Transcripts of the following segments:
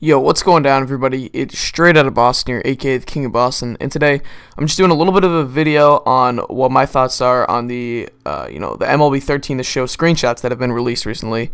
Yo, what's going down, everybody? It's straight out of Boston here, aka the King of Boston, and today I'm just doing a little bit of a video on what my thoughts are on the MLB 13 The Show screenshots that have been released recently.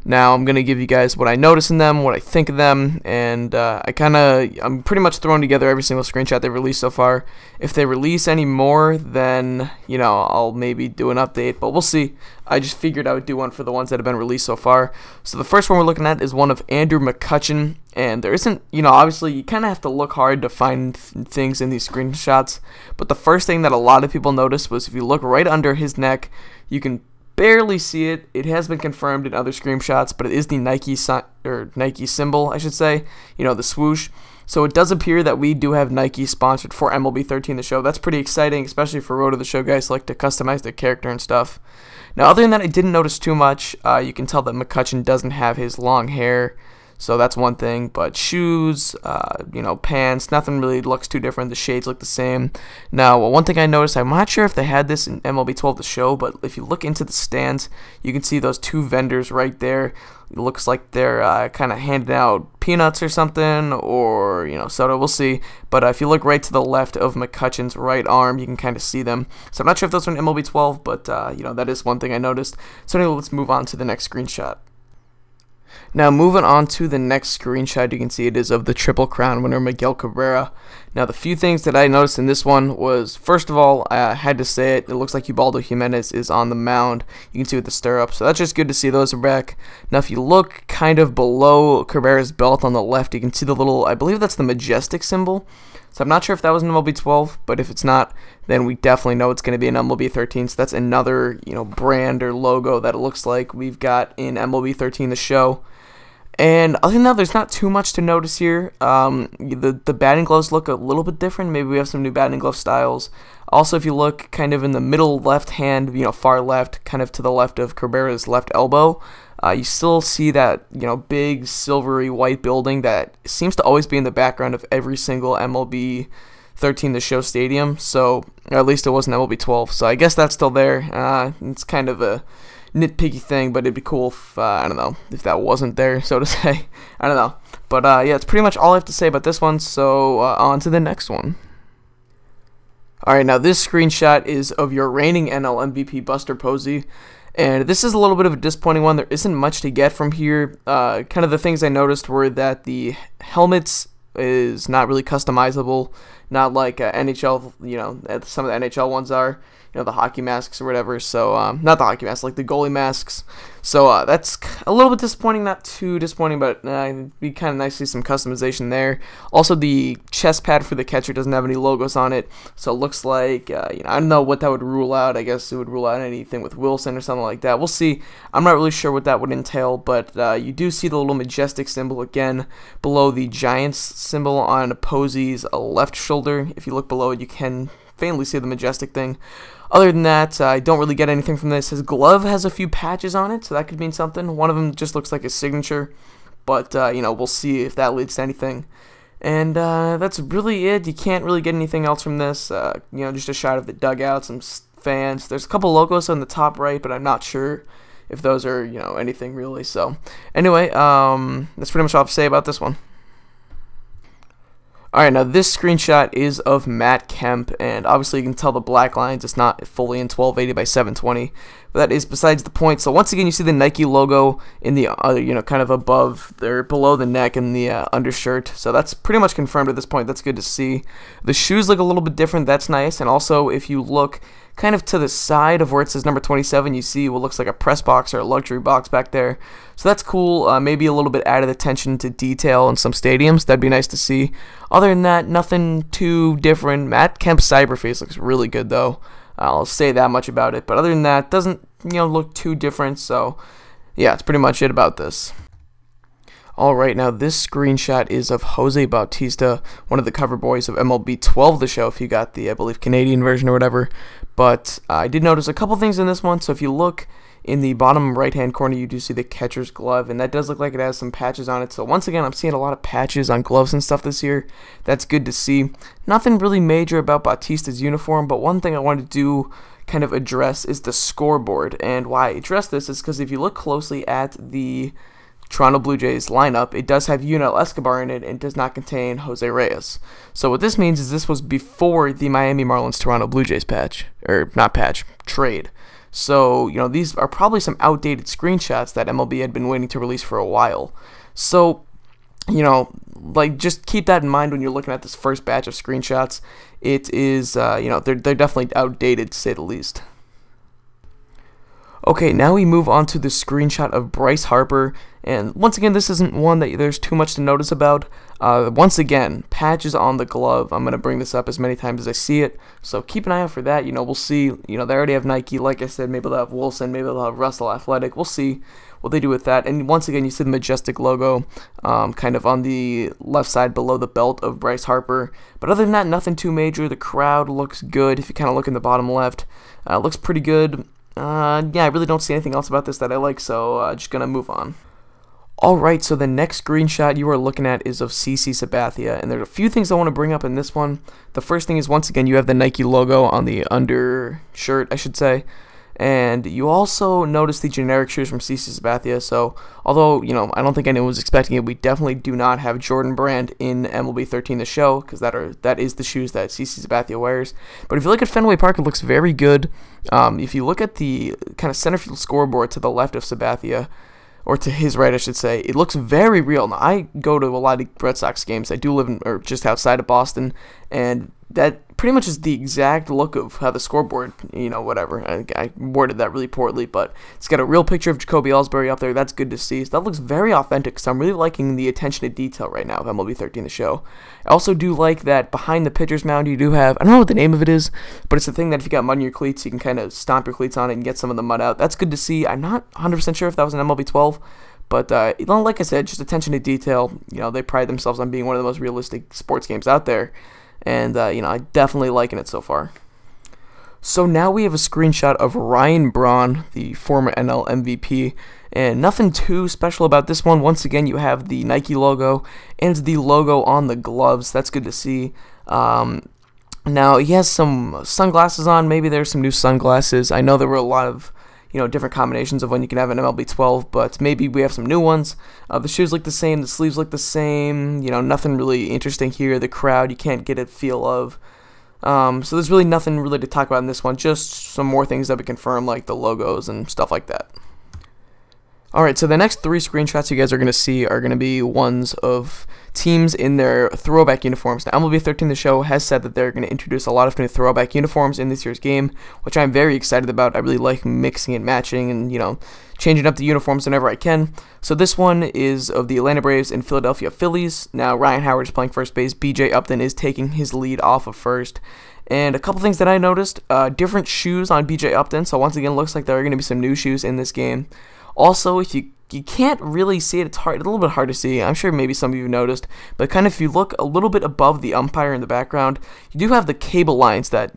Now I'm gonna give you guys what I notice in them, what I think of them, and I'm pretty much throwing together every single screenshot they've released so far. If they release any more, then I'll maybe do an update, but we'll see. I just figured I would do one for the ones that have been released so far. So the first one we're looking at is one of Andrew McCutchen, and there isn't, obviously you kind of have to look hard to find things in these screenshots, but the first thing that a lot of people noticed was if you look right under his neck, you can barely see it. It has been confirmed in other screenshots, but it is the Nike symbol, I should say, the swoosh. So it does appear that we do have Nike sponsored for MLB 13 The Show. That's pretty exciting, especially for Road to the Show guys who like to customize their character and stuff. Now, other than that, I didn't notice too much. You can tell that McCutchen doesn't have his long hair, so that's one thing. But shoes, pants, nothing really looks too different. The shades look the same. Now, one thing I noticed, I'm not sure if they had this in MLB 12 The Show, but if you look into the stands, you can see those two vendors right there. It looks like they're kind of handing out peanuts or something, or soda. We'll see. But if you look right to the left of McCutchen's right arm, you can kind of see them. So I'm not sure if those were in MLB 12, but that is one thing I noticed. So anyway, let's move on to the next screenshot. Now, moving on to the next screenshot, you can see it is of the Triple Crown winner, Miguel Cabrera. Now, the few things that I noticed in this one was, first of all, I had to say it looks like Ubaldo Jimenez is on the mound. You can see with the stirrups, so that's just good to see those are back. Now, if you look kind of below Cabrera's belt on the left, you can see the little, I believe that's the Majestic symbol. So I'm not sure if that was in MLB 12, but if it's not, then we definitely know it's going to be in MLB 13. So that's another, brand or logo that it looks like we've got in MLB 13 The Show. And other than that, there's not too much to notice here. The batting gloves look a little bit different. Maybe we have some new batting glove styles. Also, if you look kind of in the middle left hand, far left, kind of to the left of Cabrera's left elbow, you still see that, big silvery white building that seems to always be in the background of every single MLB 13 The Show stadium. So, or at least it wasn't MLB 12. So I guess that's still there. It's kind of a nitpicky thing, but it'd be cool if, I don't know, if that wasn't there, so to say. I don't know. But, yeah, it's pretty much all I have to say about this one, so on to the next one. Alright, now this screenshot is of your reigning NL MVP, Buster Posey. And this is a little bit of a disappointing one. There isn't much to get from here. Kind of the things I noticed were that the helmets is not really customizable, not like NHL, some of the NHL ones are, the hockey masks or whatever. So not the hockey masks, like the goalie masks. So that's a little bit disappointing, not too disappointing, but it'd be kind of nice to see some customization there. Also, the chest pad for the catcher doesn't have any logos on it, so it looks like I don't know what that would rule out. I guess it would rule out anything with Wilson or something like that. We'll see. I'm not really sure what that would entail, but you do see the little Majestic symbol again below the Giants symbol on Posey's left shoulder. If you look below it, you can faintly see the Majestic thing. Other than that, I don't really get anything from this. His glove has a few patches on it, so that could mean something. One of them just looks like his signature, but, we'll see if that leads to anything. And that's really it. You can't really get anything else from this. Just a shot of the dugout, some fans. There's a couple logos on the top right, but I'm not sure if those are, anything really. So, anyway, that's pretty much all I have to say about this one. Alright, now this screenshot is of Matt Kemp, and obviously you can tell the black lines, it's not fully in 1280 by 720, but that is besides the point. So once again, you see the Nike logo in the, kind of above, or below the neck in the undershirt, so that's pretty much confirmed at this point. That's good to see. The shoes look a little bit different, that's nice, and also if you look kind of to the side of where it says number 27, you see what looks like a press box or a luxury box back there. So that's cool. Maybe a little bit added attention to detail in some stadiums. That'd be nice to see. Other than that, nothing too different. Matt Kemp's cyberface looks really good, though. I'll say that much about it. But other than that, doesn't look too different. So yeah, that's pretty much it about this. Alright, now this screenshot is of Jose Bautista, one of the cover boys of MLB 12 The Show, if you got the, I believe, Canadian version or whatever. But I did notice a couple things in this one, so if you look in the bottom right-hand corner, you do see the catcher's glove, and that does look like it has some patches on it. So once again, I'm seeing a lot of patches on gloves and stuff this year. That's good to see. Nothing really major about Bautista's uniform, but one thing I wanted to do kind of address is the scoreboard. And why I address this is because if you look closely at the Toronto Blue Jays lineup, it does have Yunel Escobar in it and does not contain Jose Reyes. So what this means is this was before the Miami Marlins Toronto Blue Jays trade. So, these are probably some outdated screenshots that MLB had been waiting to release for a while. So, just keep that in mind when you're looking at this first batch of screenshots. It is, they're definitely outdated to say the least. Okay, now we move on to the screenshot of Bryce Harper, and once again, this isn't one that there's too much to notice about. Once again, patches on the glove. I'm going to bring this up as many times as I see it, so keep an eye out for that. We'll see. They already have Nike, like I said, maybe they'll have Wilson, maybe they'll have Russell Athletic. We'll see what they do with that. And once again, you see the Majestic logo kind of on the left side below the belt of Bryce Harper. But other than that, nothing too major. The crowd looks good. If you kind of look in the bottom left, it looks pretty good. Yeah, I really don't see anything else about this that I like, so just gonna move on. Alright, so the next screenshot you are looking at is of CC Sabathia, and there's a few things I want to bring up in this one. The first thing is, once again, you have the Nike logo on the undershirt, I should say, and you also notice the generic shoes from CC Sabathia. So although I don't think anyone was expecting it, we definitely do not have Jordan Brand in MLB 13 the show, because that is the shoes that CC Sabathia wears. But if you look at Fenway Park, it looks very good. If you look at the kind of center field scoreboard to the left of Sabathia, or to his right, I should say, it looks very real. Now, I go to a lot of Red Sox games. I do live just outside of Boston, and that pretty much is the exact look of how the scoreboard, whatever. I worded that really poorly, but it's got a real picture of Jacoby Ellsbury up there. That's good to see. So that looks very authentic, so I'm really liking the attention to detail right now of MLB 13 the show. I also do like that behind the pitcher's mound you do have, I don't know what the name of it is, but it's the thing that if you got mud in your cleats, you can kind of stomp your cleats on it and get some of the mud out. That's good to see. I'm not 100% sure if that was an MLB 12, but like I said, just attention to detail. They pride themselves on being one of the most realistic sports games out there. And, I'm definitely liking it so far. So now we have a screenshot of Ryan Braun, the former NL MVP, and nothing too special about this one. Once again, you have the Nike logo and the logo on the gloves. That's good to see. Now, he has some sunglasses on. Maybe there's some new sunglasses. I know there were a lot of different combinations of when you can have an MLB 12, but maybe we have some new ones. The shoes look the same, the sleeves look the same, nothing really interesting here. The crowd, you can't get a feel of. So there's really nothing really to talk about in this one, just some more things that we confirm, like the logos and stuff like that. Alright, so the next three screenshots you guys are going to see are going to be ones of teams in their throwback uniforms. Now, MLB 13 the show has said that they're going to introduce a lot of new throwback uniforms in this year's game, which I'm very excited about. I really like mixing and matching and, changing up the uniforms whenever I can. So this one is of the Atlanta Braves and Philadelphia Phillies. Now, Ryan Howard is playing first base. BJ Upton is taking his lead off of first. And a couple things that I noticed, different shoes on BJ Upton. So once again, looks like there are going to be some new shoes in this game. Also, if you can't really see it, it's a little bit hard to see. I'm sure maybe some of you noticed, but kind of if you look a little bit above the umpire in the background, you do have the cable lines that,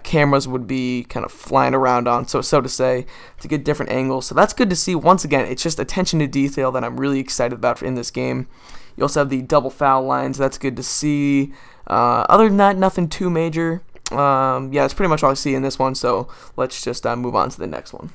cameras would be kind of flying around on, so to say, to get different angles. So that's good to see. Once again, it's just attention to detail that I'm really excited about in this game. You also have the double foul lines. That's good to see. Other than that, nothing too major. Yeah, that's pretty much all I see in this one, so let's just move on to the next one.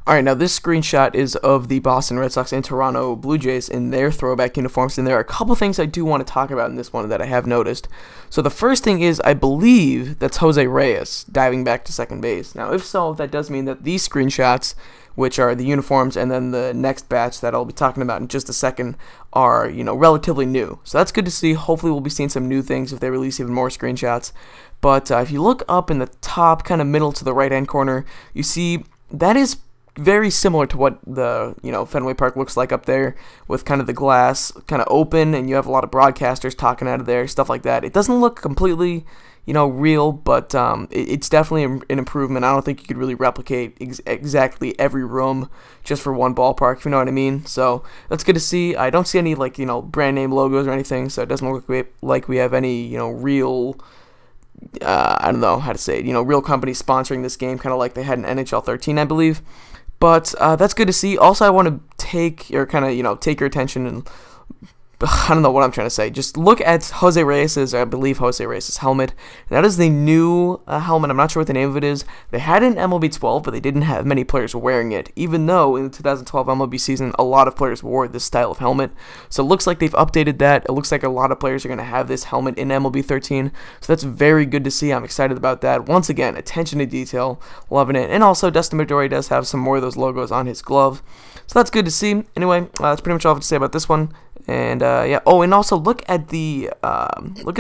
Alright, now this screenshot is of the Boston Red Sox and Toronto Blue Jays in their throwback uniforms, and there are a couple things I do want to talk about in this one that I have noticed. So the first thing is, I believe that's Jose Reyes diving back to second base. Now, if so, that does mean that these screenshots, which are the uniforms and then the next batch that I'll be talking about in just a second, are, relatively new. So that's good to see. Hopefully we'll be seeing some new things if they release even more screenshots. But if you look up in the top, kind of middle to the right-hand corner, you see that is very similar to what the Fenway Park looks like up there, with kind of the glass kind of open, and you have a lot of broadcasters talking out of there, stuff like that. It doesn't look completely real, but it's definitely an improvement. I don't think you could really replicate exactly every room just for one ballpark, if you know what I mean. So that's good to see. I don't see any brand name logos or anything, so it doesn't look like we have any real I don't know how to say it, real companies sponsoring this game, kind of like they had in NHL 13, I believe. But that's good to see. Also, I want to take your attention and I don't know what I'm trying to say. Just look at Jose Reyes's, I believe Jose Reyes's helmet. That is the new helmet. I'm not sure what the name of it is. They had it in MLB 12, but they didn't have many players wearing it, even though in the 2012 MLB season, a lot of players wore this style of helmet. So it looks like they've updated that. It looks like a lot of players are going to have this helmet in MLB 13. So that's very good to see. I'm excited about that. Once again, attention to detail, loving it. And also, Dustin Pedroia does have some more of those logos on his glove. So that's good to see. Anyway, that's pretty much all I have to say about this one. And yeah. Oh, and also look at the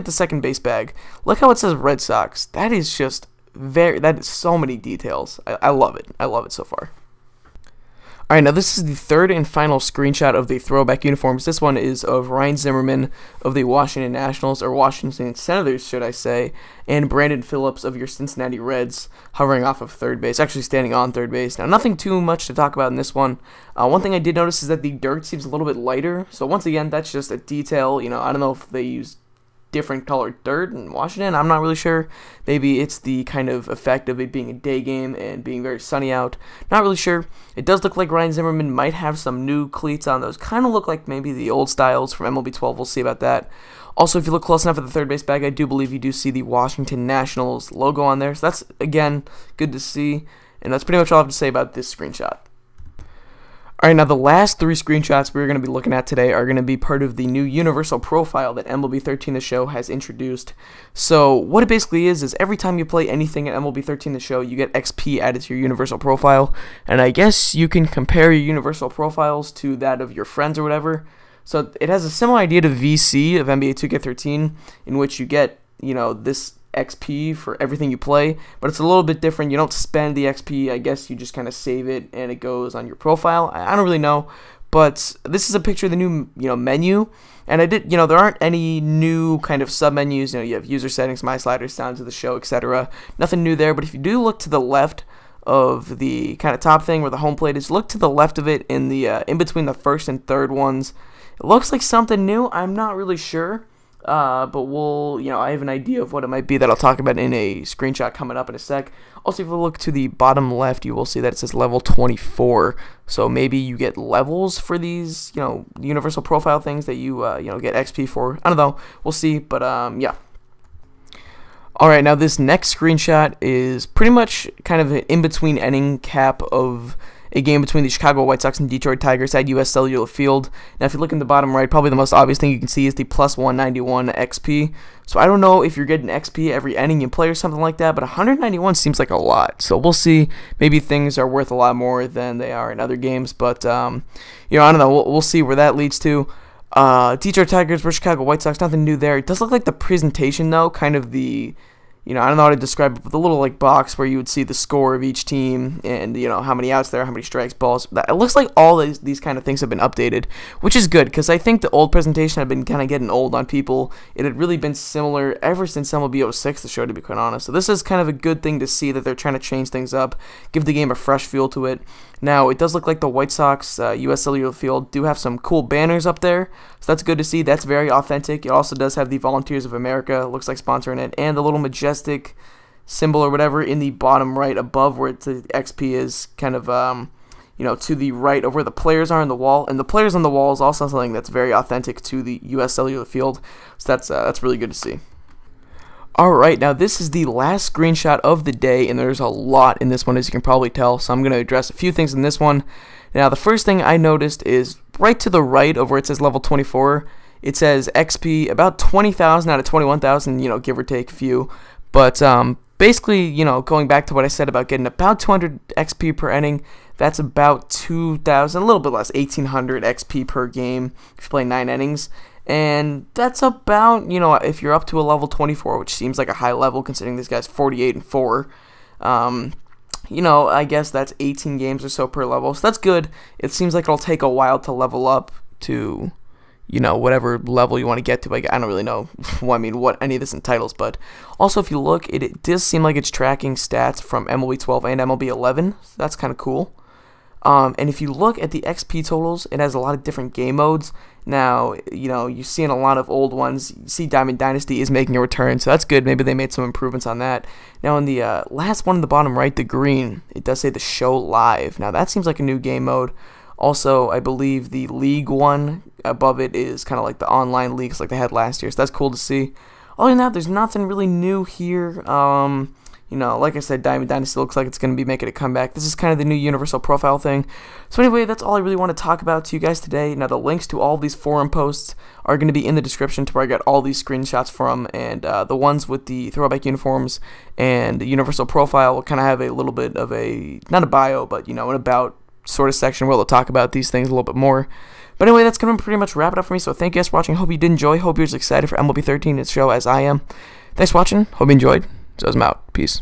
second base bag. Look how it says Red Sox. That is just that is so many details. I love it. I love it so far. Alright, now this is the third and final screenshot of the throwback uniforms. This one is of Ryan Zimmerman of the Washington Nationals, or Washington Senators, should I say, and Brandon Phillips of your Cincinnati Reds, hovering off of third base, actually standing on third base. Now, nothing too much to talk about in this one. One thing I did notice is that the dirt seems a little bit lighter, so once again, that's just a detail. You know, I don't know if they used different colored dirt in Washington. I'm not really sure. Maybe it's the kind of effect of it being a day game and being very sunny out. Not really sure. It does look like Ryan Zimmerman might have some new cleats on those. Kind of look like maybe the old styles from MLB 12. We'll see about that. Also, if you look close enough at the third base bag, I do believe you do see the Washington Nationals logo on there. So that's, again, good to see. And that's pretty much all I have to say about this screenshot. Alright, now the last three screenshots we're going to be looking at today are going to be part of the new universal profile that MLB 13 The Show has introduced. So what it basically is every time you play anything at MLB 13 The Show, you get XP added to your universal profile. And I guess you can compare your universal profiles to that of your friends or whatever. So it has a similar idea to VC of NBA 2K13, in which you get, you know, this XP for everything you play, but it's a little bit different. You don't spend the XP. I guess you just kind of save it and it goes on your profile. I don't really know, but this is a picture of the new, menu. And there aren't any new kind of sub-menus. You have user settings, my sliders, sounds of the show, etc. Nothing new there, but if you do look to the left of the kind of top thing where the home plate is, look to the left of it in the in between the first and third ones. It looks like something new. I'm not really sure. But I have an idea of what it might be that I'll talk about in a screenshot coming up in a sec. Also, if you look to the bottom left, you will see that it says level 24. So maybe you get levels for these, universal profile things that you, get XP for. I don't know. We'll see. But, yeah. Alright, now this next screenshot is pretty much kind of an in-between inning cap of a game between the Chicago White Sox and Detroit Tigers at US Cellular Field. Now, if you look in the bottom right, probably the most obvious thing you can see is the plus 191 XP. So I don't know if you're getting XP every inning you play or something like that, but 191 seems like a lot. So we'll see. Maybe things are worth a lot more than they are in other games, but I don't know. We'll see where that leads to. Detroit Tigers versus Chicago White Sox, nothing new there. It does look like the presentation, though, kind of the, I don't know how to describe it, but the little box where you would see the score of each team and, how many outs there, how many strikes, balls. It looks like all these kind of things have been updated, which is good because I think the old presentation had been kind of getting old on people. It had really been similar ever since MLB 06, the show, to be quite honest. So this is kind of a good thing to see that they're trying to change things up, give the game a fresh feel to it. Now, it does look like the White Sox, US Cellular Field, do have some cool banners up there, so that's good to see. That's very authentic. It also does have the Volunteers of America, looks like sponsoring it, and the little majestic symbol or whatever in the bottom right above where the XP is kind of, to the right of where the players are on the wall. And the players on the wall is also something that's very authentic to the US Cellular Field, so that's really good to see. Alright, now this is the last screenshot of the day, and there's a lot in this one, as you can probably tell, so I'm going to address a few things in this one. Now, the first thing I noticed is right to the right of where it says level 24, it says XP about 20,000 out of 21,000, give or take a few, but basically, going back to what I said about getting about 200 XP per inning, that's about 2,000, a little bit less, 1,800 XP per game if you play 9 innings. And that's about, if you're up to a level 24, which seems like a high level considering this guy's 48-4, I guess that's 18 games or so per level. So that's good. It seems like it'll take a while to level up to, whatever level you want to get to. I don't really know what any of this entitles, but also if you look, it does seem like it's tracking stats from MLB 12 and MLB 11. So that's kind of cool. And if you look at the XP totals, it has a lot of different game modes. Now, you're seeing a lot of old ones. You see Diamond Dynasty is making a return, so that's good. Maybe they made some improvements on that. Now, in the last one in the bottom right, the green, it does say the show live. Now, that seems like a new game mode. Also, I believe the League one above it is kind of like the online leagues like they had last year. So that's cool to see. Other than that, there's nothing really new here. You know, like I said, Diamond Dynasty looks like it's going to be making a comeback. This is kind of the new universal profile thing. So anyway, that's all I really want to talk about to you guys today. Now, the links to all these forum posts are going to be in the description to where I got all these screenshots from. And the ones with the throwback uniforms and the universal profile will kind of have a little bit of a, not a bio, but, you know, an about sort of section where they'll talk about these things a little bit more. But anyway, that's going to pretty much wrap it up for me. So thank you guys for watching. Hope you did enjoy. Hope you're as excited for MLB 13 its show as I am. Thanks for watching. Hope you enjoyed. So I'm out. Peace.